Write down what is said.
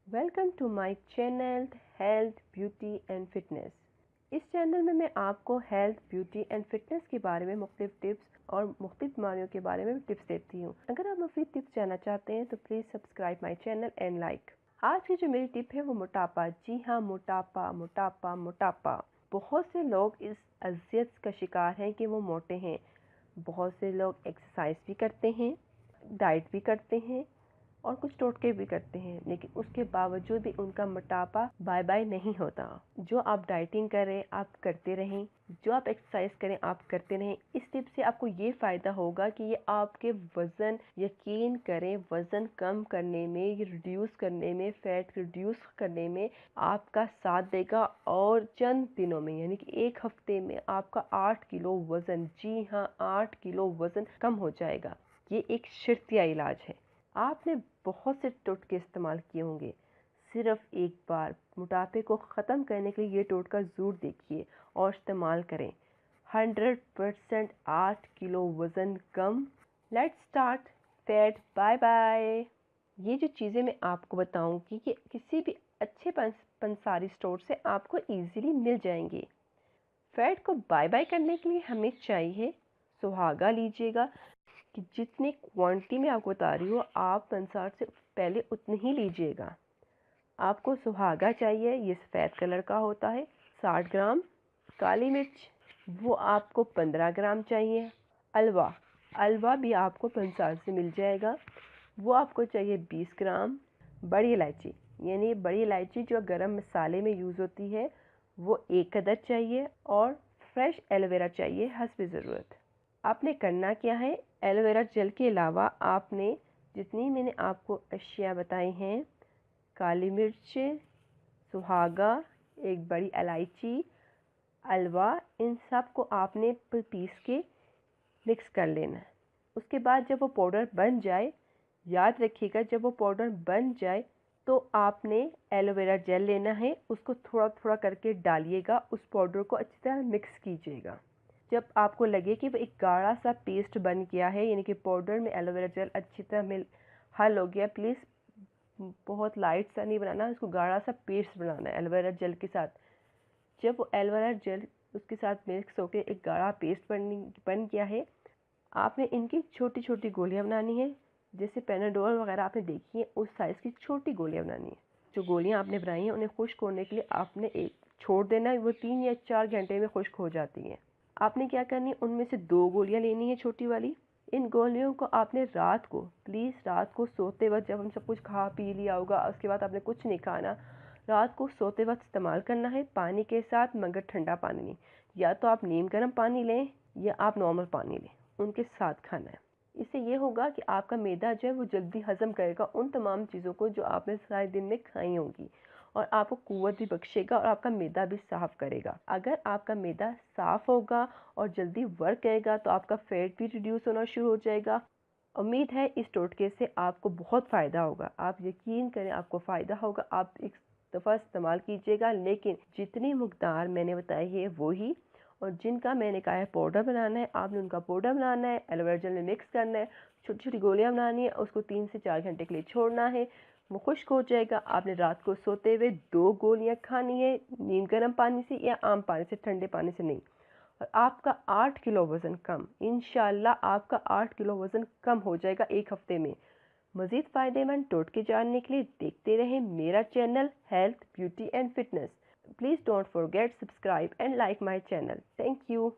Welcome to my channel health beauty and fitness. इस channel में मैं आपको हेल्थ ब्यूटी एंड फिटनेस के बारे में मुख्तलिफ टिप्स और मुख्तलिफ बीमारियों के बारे में टिप्स देती हूँ। अगर आप मुझे टिप्स जानना चाहते हैं तो please subscribe my channel and like. आज की जो मेरी टिप है वो मोटापा। जी हाँ, मोटापा मोटापा मोटापा। बहुत से लोग इस अजियत का शिकार हैं कि वो मोटे हैं। बहुत से लोग एक्सरसाइज भी करते हैं, डाइट भी करते हैं और कुछ टोटके भी करते हैं, लेकिन उसके बावजूद भी उनका मोटापा बाय बाय नहीं होता। जो आप डाइटिंग करें आप करते रहें, जो आप एक्सरसाइज करें आप करते रहें। इस टिप से आपको ये फ़ायदा होगा कि ये आपके वज़न, यकीन करें, वज़न कम करने में, रिड्यूस करने में, फैट रिड्यूस करने में आपका साथ देगा। और चंद दिनों में यानी कि एक हफ्ते में आपका 8 किलो वज़न, जी हाँ 8 किलो वज़न कम हो जाएगा। ये एक शर्तिया इलाज है। आपने बहुत से टोटके इस्तेमाल किए होंगे, सिर्फ एक बार मोटापे को ख़त्म करने के लिए ये टोटका ज़रूर देखिए और इस्तेमाल करें। 100% 8 किलो वज़न कम। Let's start fat bye bye. ये जो चीज़ें मैं आपको बताऊंगी कि किसी भी अच्छे पंसारी स्टोर से आपको इजीली मिल जाएंगे। फैट को बाय बाय करने के लिए हमें चाहिए सुहागा लीजिएगा कि जितनी क्वांटिटी में आपको बता रही हूँ आप पंसार से पहले उतनी ही लीजिएगा। आपको सुहागा चाहिए, ये सफ़ेद कलर का होता है, 60 ग्राम। काली मिर्च वो आपको 15 ग्राम चाहिए। अलवा अलवा भी आपको पंसार से मिल जाएगा, वो आपको चाहिए 20 ग्राम। बड़ी इलायची यानी बड़ी इलायची जो गरम मसाले में यूज़ होती है वो 1 अदद चाहिए। और फ्रेश एलोवेरा चाहिए हस्ब ज़रूरत। आपने करना क्या है, एलोवेरा जेल के अलावा आपने जितनी मैंने आपको अशिया बताई हैं, काली मिर्च, सुहागा, एक बड़ी इलायची, अलवा, इन सब को आपने पीस के मिक्स कर लेना है। उसके बाद जब वो पाउडर बन जाए, याद रखिएगा जब वो पाउडर बन जाए तो आपने एलोवेरा जेल लेना है, उसको थोड़ा थोड़ा करके डालिएगा, उस पाउडर को अच्छी तरह मिक्स कीजिएगा। जब आपको लगे कि वो एक गाढ़ा सा पेस्ट बन गया है, यानी कि पाउडर में एलोवेरा जेल अच्छी तरह मिल हल हो गया, प्लीज़ बहुत लाइट सा नहीं बनाना, उसको गाढ़ा सा पेस्ट बनाना है एलोवेरा जेल के साथ। जब वो एलोवेरा जेल उसके साथ मिक्स होकर एक गाढ़ा पेस्ट बन गया है, आपने इनकी छोटी छोटी गोलियां बनानी है। जैसे पेनाडोल वगैरह आपने देखी है, उस साइज़ की छोटी गोलियां बनानी है। जो गोलियां आपने बनाई हैं उन्हें खुश्क होने के लिए आपने एक छोड़ देना है, वो 3 या 4 घंटे में खुश्क हो जाती हैं। आपने क्या करनी है, उनमें से 2 गोलियां लेनी है छोटी वाली। इन गोलियों को आपने रात को, प्लीज़ रात को सोते वक्त, जब हम सब कुछ खा पी लिया होगा उसके बाद आपने कुछ नहीं खाना, रात को सोते वक्त इस्तेमाल करना है पानी के साथ, मगर ठंडा पानी नहीं। या तो आप नीम गर्म पानी लें या आप नॉर्मल पानी लें, उनके साथ खाना है। इससे ये होगा कि आपका मैदा जो है वो जल्दी हजम करेगा उन तमाम चीज़ों को जो आपने सारे दिन में खाई होंगी, और आपको कुव्वत भी बख्शेगा और आपका मैदा भी साफ़ करेगा। अगर आपका मैदा साफ़ होगा और जल्दी वर्क करेगा तो आपका फैट भी रिड्यूस होना शुरू हो जाएगा। उम्मीद है इस टोटके से आपको बहुत फ़ायदा होगा। आप यकीन करें आपको फ़ायदा होगा। आप एक दफ़ा इस्तेमाल कीजिएगा, लेकिन जितनी मकदार मैंने बताई है वही, और जिनका मैंने कहा है पाउडर बनाना है आपने उनका पाउडर बनाना है, एलोवेरा जेल में मिक्स करना है, छोटी छोटी गोलियां बनानी है, उसको 3 से 4 घंटे के लिए छोड़ना है, वो खुश्क हो जाएगा। आपने रात को सोते हुए 2 गोलियां खानी है, नीम गर्म पानी से या आम पानी से, ठंडे पानी से नहीं। और आपका 8 किलो वज़न कम, इंशाल्लाह आपका 8 किलो वज़न कम हो जाएगा एक हफ्ते में। मज़ीद फ़ायदेमंद टोटके जानने के लिए देखते रहें मेरा channel health beauty and fitness. Please don't forget subscribe and like my channel. Thank you.